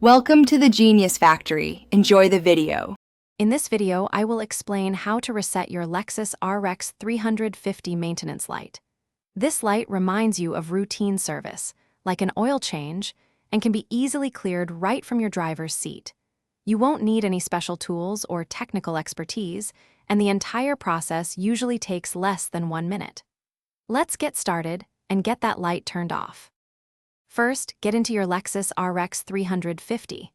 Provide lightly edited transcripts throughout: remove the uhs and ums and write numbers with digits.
Welcome to the Genius Factory. Enjoy the video. In this video, I will explain how to reset your Lexus RX350 maintenance light. This light reminds you of routine service, like an oil change, and can be easily cleared right from your driver's seat. You won't need any special tools or technical expertise, and the entire process usually takes less than 1 minute. Let's get started and get that light turned off. First, get into your Lexus RX350.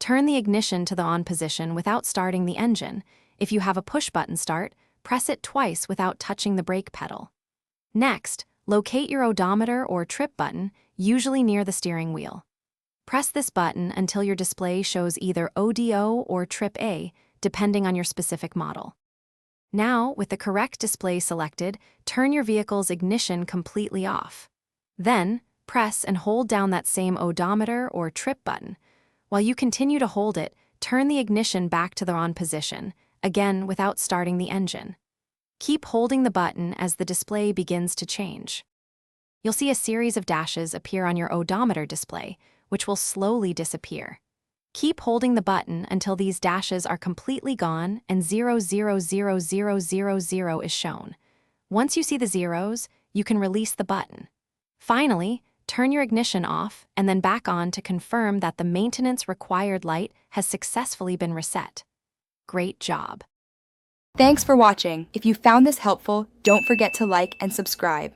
Turn the ignition to the on position without starting the engine. If you have a push-button start, press it twice without touching the brake pedal. Next, locate your odometer or trip button, usually near the steering wheel. Press this button until your display shows either ODO or Trip A, depending on your specific model. Now, with the correct display selected, turn your vehicle's ignition completely off. Then, press and hold down that same odometer or trip button. While you continue to hold it, turn the ignition back to the on position, again without starting the engine. Keep holding the button as the display begins to change. You'll see a series of dashes appear on your odometer display, which will slowly disappear. Keep holding the button until these dashes are completely gone and 0000000 is shown. Once you see the zeros, you can release the button. Finally, turn your ignition off and then back on to confirm that the maintenance required light has successfully been reset. Great job! Thanks for watching. If you found this helpful, don't forget to like and subscribe.